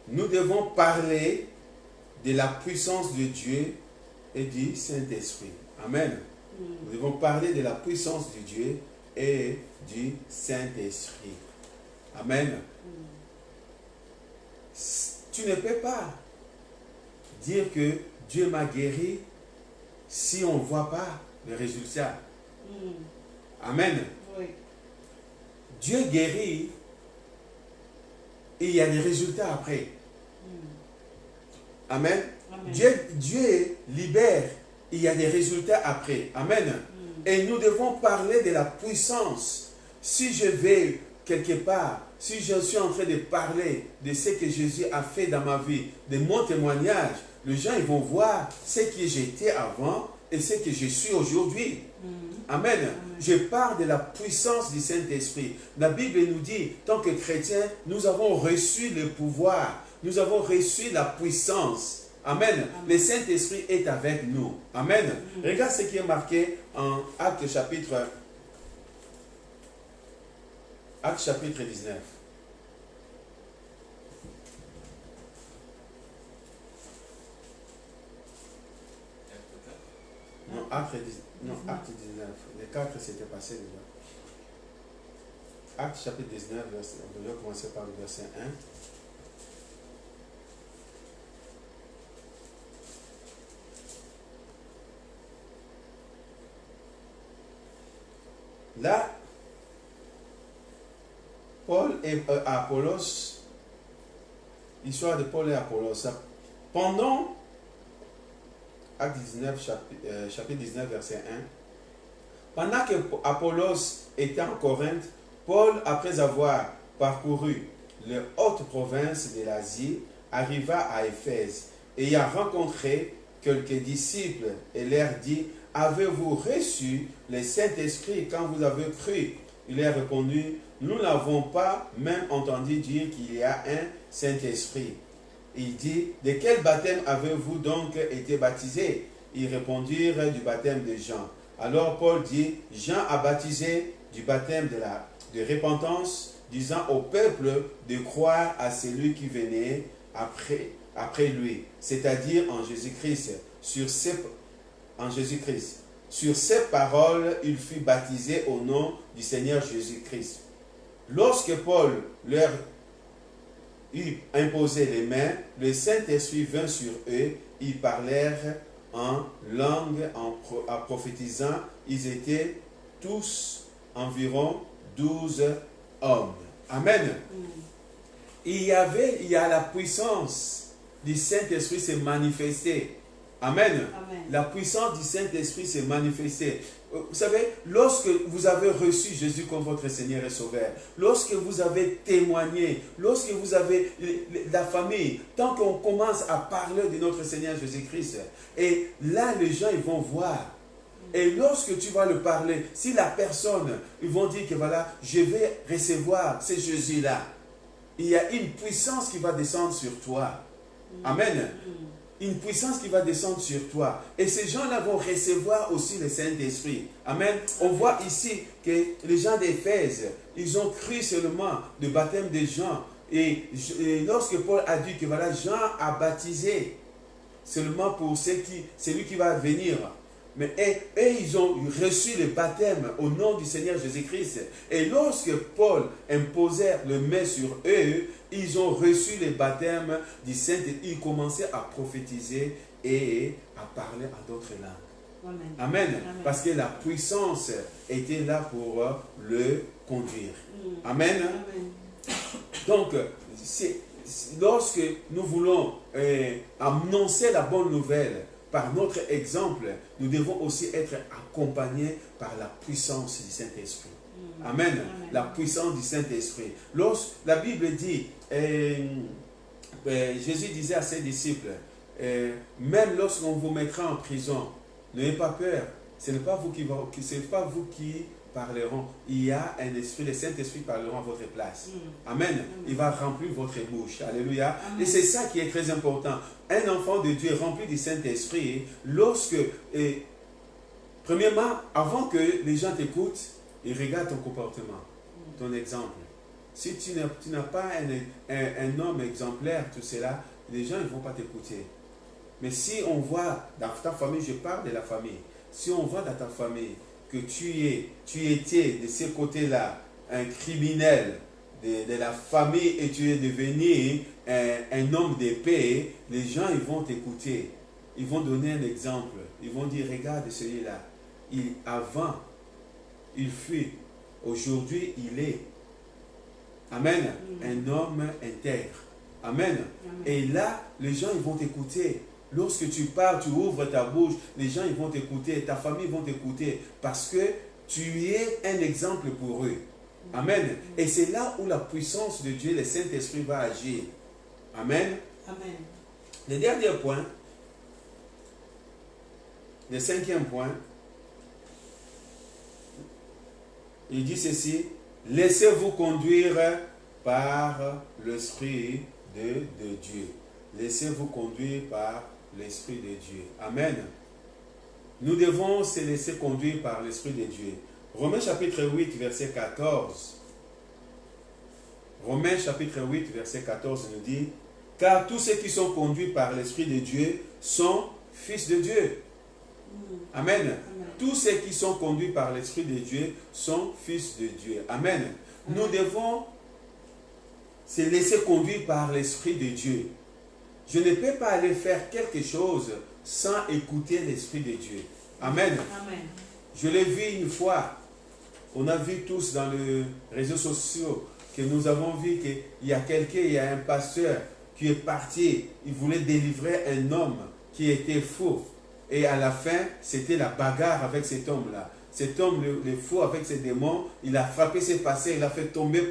Nous devons parler de la puissance de Dieu et du Saint-Esprit. Amen. Nous devons parler de la puissance de Dieu et du Saint-Esprit. Amen. Tu ne peux pas dire que Dieu m'a guéri si on ne voit pas le résultat. Amen. Oui. Dieu guérit et il y a des résultats après. Amen. Amen. Dieu libère, il y a des résultats après. Amen. Et nous devons parler de la puissance. Si je vais quelque part, si je suis en train de parler de ce que Jésus a fait dans ma vie, de mon témoignage, les gens ils vont voir ce que j'étais avant et ce que je suis aujourd'hui. Amen. Amen. Je parle de la puissance du Saint-Esprit. La Bible nous dit, tant que chrétiens, nous avons reçu le pouvoir. Nous avons reçu la puissance. Amen. Amen. Le Saint-Esprit est avec nous. Amen. Regarde ce qui est marqué en Actes chapitre 19. Non, Acte 19. Les 4 c'était passé déjà. Acte chapitre 19, on va commencer par le verset 1. Là, Paul et Apollos, l'histoire de Paul et Apollos, pendant Acte 19, chapitre 19, verset 1, pendant que Apollos était en Corinthe, Paul, après avoir parcouru les hautes provinces de l'Asie, arriva à Éphèse et y a rencontré quelques disciples et leur dit, « Avez-vous reçu le Saint-Esprit quand vous avez cru ?» Il leur a répondu, « Nous n'avons pas même entendu dire qu'il y a un Saint-Esprit. » Il dit, « De quel baptême avez-vous donc été baptisés ?» Ils répondirent, « Du baptême de Jean. » Alors Paul dit, « Jean a baptisé du baptême de repentance, disant au peuple de croire à celui qui venait après lui, c'est-à-dire en Jésus-Christ. Sur ces paroles, il fut baptisé au nom du Seigneur Jésus-Christ. Lorsque Paul leur eut imposé les mains, le Saint-Esprit vint sur eux, ils parlèrent en langue, en prophétisant. Ils étaient tous environ 12 hommes. Amen. Il y a la puissance du Saint-Esprit s'est manifestée. Amen. Amen. La puissance du Saint-Esprit s'est manifestée. Vous savez, lorsque vous avez reçu Jésus comme votre Seigneur et Sauveur, lorsque vous avez témoigné, lorsque vous avez la famille, tant qu'on commence à parler de notre Seigneur Jésus-Christ, et là les gens ils vont voir Et lorsque tu vas le parler, si la personne, ils vont dire que voilà, je vais recevoir ce Jésus-là, il y a une puissance qui va descendre sur toi. Amen. Une puissance qui va descendre sur toi. Et ces gens-là vont recevoir aussi le Saint-Esprit. Amen. On voit ici que les gens d'Éphèse, ils ont cru seulement le baptême des gens. Et lorsque Paul a dit que voilà, Jean a baptisé seulement pour celui qui va venir. Mais ils ont reçu le baptême au nom du Seigneur Jésus-Christ. Et lorsque Paul imposait le main sur eux, ils ont reçu le baptême du Saint-Esprit. Ils commençaient à prophétiser et à parler à d'autres langues. Amen. Amen. Amen. Parce que la puissance était là pour le conduire. Amen. Amen. Donc, lorsque nous voulons annoncer la bonne nouvelle, par notre exemple, nous devons aussi être accompagnés par la puissance du Saint-Esprit. Amen. Amen. La puissance du Saint-Esprit. La Bible dit, Jésus disait à ses disciples, même lorsqu'on vous mettra en prison, n'ayez pas peur. Ce n'est pas vous qui parleront. Il y a un esprit, le Saint-Esprit parlera à votre place. Amen. Amen. Il va remplir votre bouche. Alléluia. Amen. Et c'est ça qui est très important. Un enfant de Dieu rempli du Saint-Esprit, premièrement, avant que les gens t'écoutent, ils regardent ton comportement, ton exemple. Si tu n'as pas un homme exemplaire, tout cela, les gens ne vont pas t'écouter. Mais si on voit dans ta famille, je parle de la famille, si on voit dans ta famille que tu étais de ce côté-là un criminel de la famille et tu es devenu un homme de paix, les gens ils vont t'écouter. Ils vont donner un exemple. Ils vont dire, regarde celui-là. Avant, il fut. Aujourd'hui, il est. Amen. Un homme intègre. Amen. Et là, les gens ils vont t'écouter. Lorsque tu parles, tu ouvres ta bouche, les gens ils vont t'écouter, ta famille vont t'écouter parce que tu es un exemple pour eux. Amen. Et c'est là où la puissance de Dieu, le Saint-Esprit va agir. Amen. Amen. Le dernier point, le 5e point, il dit ceci, laissez-vous conduire par l'Esprit de Dieu. Laissez-vous conduire par l'Esprit de Dieu. Amen. Nous devons se laisser conduire par l'Esprit de Dieu. Romains chapitre 8, verset 14. Romains chapitre 8, verset 14 nous dit, car tous ceux qui sont conduits par l'Esprit de Dieu sont fils de Dieu. Amen. Amen. Tous ceux qui sont conduits par l'Esprit de Dieu sont fils de Dieu. Amen. Amen. Nous devons se laisser conduire par l'Esprit de Dieu. Je ne peux pas aller faire quelque chose sans écouter l'Esprit de Dieu. Amen. Amen. Je l'ai vu une fois. On a vu tous dans les réseaux sociaux que nous avons vu qu'il y a quelqu'un, il y a un pasteur qui est parti. Il voulait délivrer un homme qui était fou. Et à la fin, c'était la bagarre avec cet homme-là. Cet homme, le fou avec ses démons, il a frappé ses passés, il a fait tomber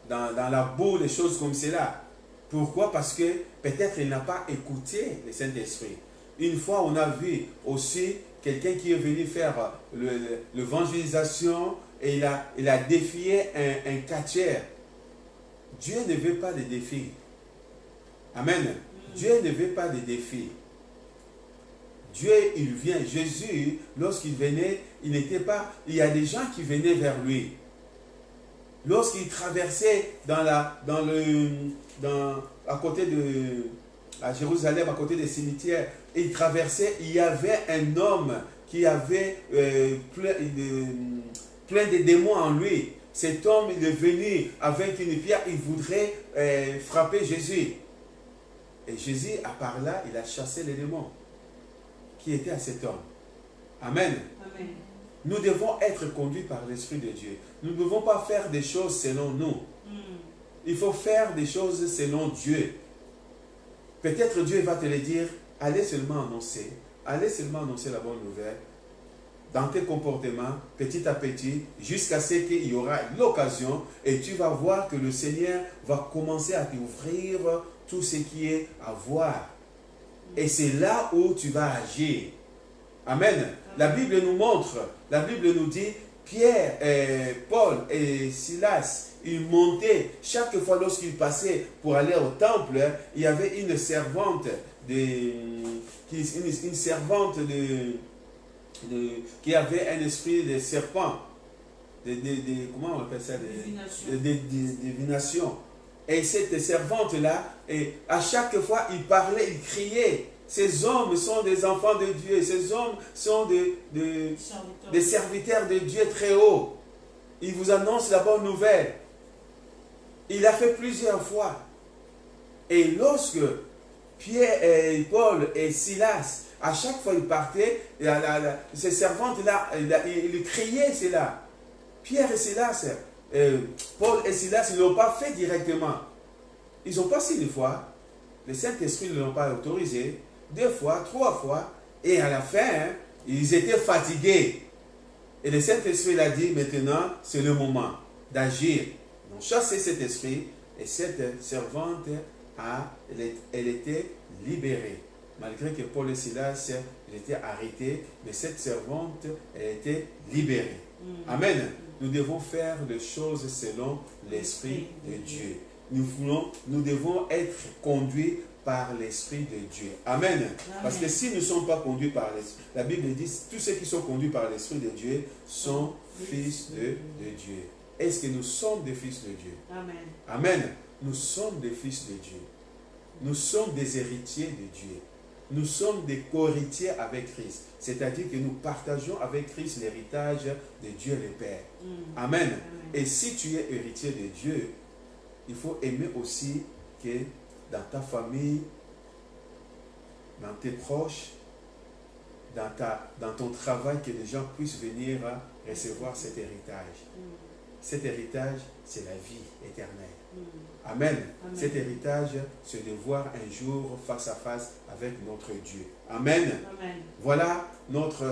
dans la boue, les choses comme cela. Pourquoi? Parce que peut-être il n'a pas écouté le Saint-Esprit. Une fois, on a vu aussi quelqu'un qui est venu faire l'évangélisation et il a défié un catcheur. Dieu ne veut pas de défis. Amen. Dieu ne veut pas de défis. Dieu, il vient. Jésus, lorsqu'il venait, il n'était pas... Il y a des gens qui venaient vers lui. Lorsqu'il traversait à côté à Jérusalem, à côté des cimetières, il traversait, il y avait un homme qui avait plein de démons en lui. Cet homme, il est venu avec une pierre, il voudrait frapper Jésus. Et Jésus, à part là, il a chassé les démons qui étaient à cet homme. Amen. Amen. Nous devons être conduits par l'Esprit de Dieu. Nous ne devons pas faire des choses selon nous. Il faut faire des choses selon Dieu. Peut-être Dieu va te le dire, allez seulement annoncer la bonne nouvelle dans tes comportements, petit à petit, jusqu'à ce qu'il y aura l'occasion et tu vas voir que le Seigneur va commencer à t'ouvrir tout ce qui est à voir. Et c'est là où tu vas agir. Amen. La Bible nous montre, la Bible nous dit, Pierre, Paul et Silas, ils montaient, chaque fois lorsqu'ils passaient pour aller au temple, il y avait une servante, qui avait un esprit de serpent, comment on appelle ça, de divination. Et cette servante-là, à chaque fois, il parlait, il criait. Ces hommes sont des enfants de Dieu. Ces hommes sont des serviteurs de Dieu très haut. Il vous annonce la bonne nouvelle. Il l'a fait plusieurs fois. Et lorsque Pierre et Paul et Silas, à chaque fois ils partaient, ces servantes-là, ils criaient cela. Pierre et Silas, Paul et Silas, ils ne l'ont pas fait directement. Ils ont passé une fois. Le Saint-Esprit ne l'ont pas autorisé. 2 fois, 3 fois. Et à la fin, ils étaient fatigués. Et le Saint-Esprit a dit, maintenant, c'est le moment d'agir. Ils ont chassé cet esprit. Et cette servante, elle était libérée. Malgré que Paul et Silas étaient arrêtés, mais cette servante, elle était libérée. Amen. Nous devons faire les choses selon l'Esprit de Dieu. Nous devons être conduits par l'Esprit de Dieu. Amen. Amen. Parce que si nous ne sommes pas conduits par l'Esprit, la Bible dit, tous ceux qui sont conduits par l'Esprit de Dieu sont fils de Dieu. Est-ce que nous sommes des fils de Dieu? Amen. Amen. Nous sommes des fils de Dieu. Nous sommes des héritiers de Dieu. Nous sommes des co-héritiers avec Christ. C'est-à-dire que nous partageons avec Christ l'héritage de Dieu le Père. Amen. Amen. Et si tu es héritier de Dieu, il faut aimer aussi que dans ta famille, dans tes proches, dans ton travail, que les gens puissent venir recevoir cet héritage. Cet héritage, c'est la vie éternelle. Amen. Amen. Cet héritage, c'est de voir un jour face à face avec notre Dieu. Amen. Amen. Voilà notre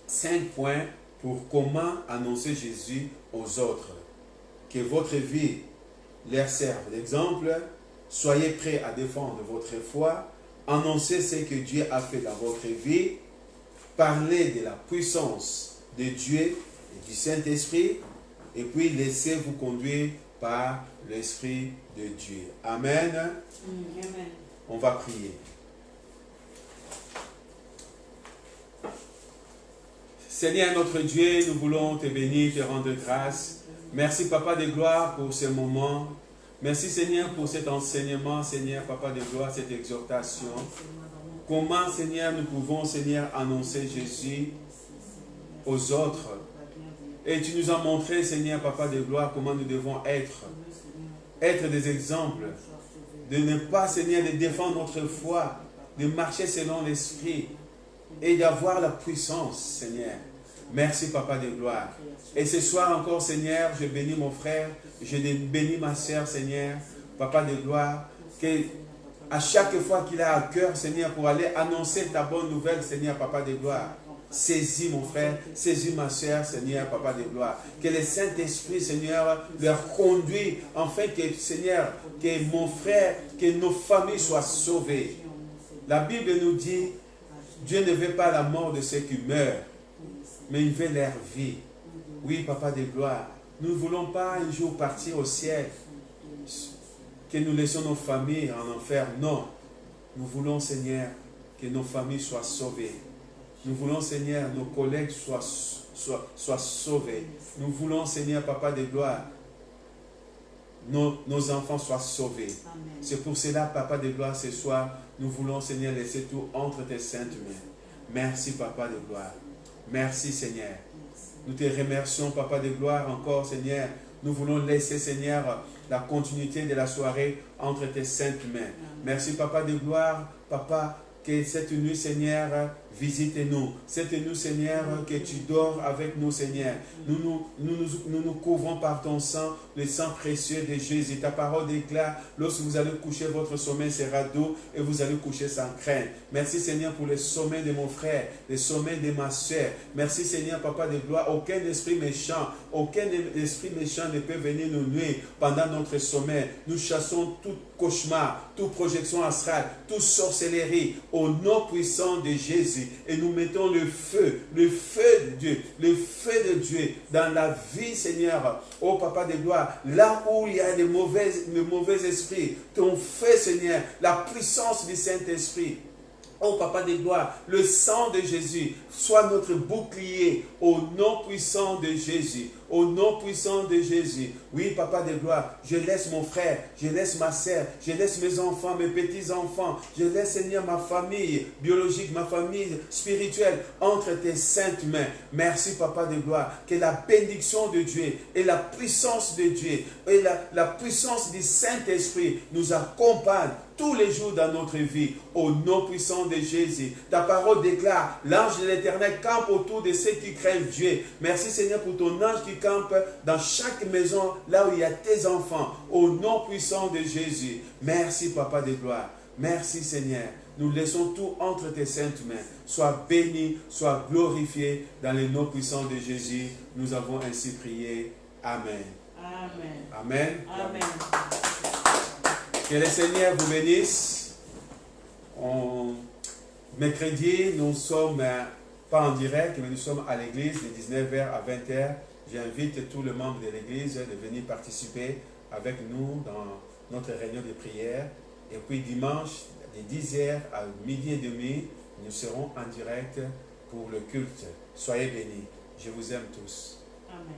5 points pour comment annoncer Jésus aux autres. Que votre vie leur serve d'exemple. Soyez prêts à défendre votre foi. Annoncez ce que Dieu a fait dans votre vie. Parlez de la puissance de Dieu et du Saint-Esprit. Et puis laissez-vous conduire par l'Esprit de Dieu. Amen. Amen. On va prier. Seigneur notre Dieu, nous voulons te bénir, te rendre grâce. Merci Papa de gloire pour ce moment. Merci Seigneur pour cet enseignement, Seigneur Papa de gloire, cette exhortation. Comment Seigneur nous pouvons Seigneur annoncer Jésus aux autres. Et tu nous as montré, Seigneur, Papa de gloire, comment nous devons être des exemples, de ne pas, Seigneur, de défendre notre foi, de marcher selon l'Esprit et d'avoir la puissance, Seigneur. Merci, Papa de gloire. Et ce soir encore, Seigneur, je bénis mon frère, je bénis ma soeur, Seigneur, Papa de gloire, que à chaque fois qu'il a à cœur, Seigneur, pour aller annoncer ta bonne nouvelle, Seigneur, Papa de gloire, saisis mon frère, saisis ma soeur, Seigneur, Papa de gloire. Que le Saint-Esprit, Seigneur, leur conduit, afin que, Seigneur, que mon frère, que nos familles soient sauvées. La Bible nous dit, Dieu ne veut pas la mort de ceux qui meurent, mais il veut leur vie. Oui, Papa de gloire, nous ne voulons pas un jour partir au ciel, que nous laissons nos familles en enfer. Non, nous voulons, Seigneur, que nos familles soient sauvées. Nous voulons, Seigneur, nos collègues soient sauvés. Nous voulons, Seigneur, Papa de gloire, nos enfants soient sauvés. C'est pour cela, Papa de gloire, ce soir, nous voulons, Seigneur, laisser tout entre tes saintes mains. Merci, Papa de gloire. Merci, Seigneur. Nous te remercions, Papa de gloire, encore, Seigneur. Nous voulons laisser, Seigneur, la continuité de la soirée entre tes saintes mains. Merci, Papa de gloire, Papa, que cette nuit, Seigneur, visitez-nous. C'est-nous, Seigneur, que tu dors avec nous, Seigneur. Nous nous couvrons par ton sang, le sang précieux de Jésus. Ta parole déclare, lorsque vous allez coucher, votre sommeil sera doux et vous allez coucher sans crainte. Merci, Seigneur, pour le sommeil de mon frère, le sommeil de ma soeur. Merci, Seigneur, Papa de gloire. Aucun esprit méchant ne peut venir nous nuire pendant notre sommeil. Nous chassons tout cauchemar, toute projection astrale, toute sorcellerie au nom puissant de Jésus. Et nous mettons le feu de Dieu dans la vie, Seigneur. Oh Papa de gloire, là où il y a de mauvais esprits, ton feu, Seigneur, la puissance du Saint-Esprit. Oh Papa de gloire, le sang de Jésus soit notre bouclier au nom puissant de Jésus. Au nom puissant de Jésus. Oui, Papa de gloire, je laisse mon frère, je laisse ma sœur, je laisse mes enfants, mes petits-enfants, je laisse, Seigneur, ma famille biologique, ma famille spirituelle entre tes saintes mains. Merci, Papa de gloire, que la bénédiction de Dieu et la puissance de Dieu et la puissance du Saint-Esprit nous accompagnent tous les jours dans notre vie, au nom puissant de Jésus. Ta parole déclare, l'ange de l'Éternel campe autour de ceux qui craignent Dieu. Merci, Seigneur, pour ton ange qui campe dans chaque maison, là où il y a tes enfants, au nom puissant de Jésus. Merci, Papa de gloire. Merci, Seigneur. Nous laissons tout entre tes saintes mains. Sois béni, sois glorifié dans le nom puissant de Jésus. Nous avons ainsi prié. Amen. Amen. Amen. Amen. Que le Seigneur vous bénisse. Mercredi, nous ne sommes pas en direct, mais nous sommes à l'église de 19h à 20h. J'invite tous les membres de l'église de venir participer avec nous dans notre réunion de prière. Et puis dimanche, de 10h à midi et demi, nous serons en direct pour le culte. Soyez bénis. Je vous aime tous. Amen.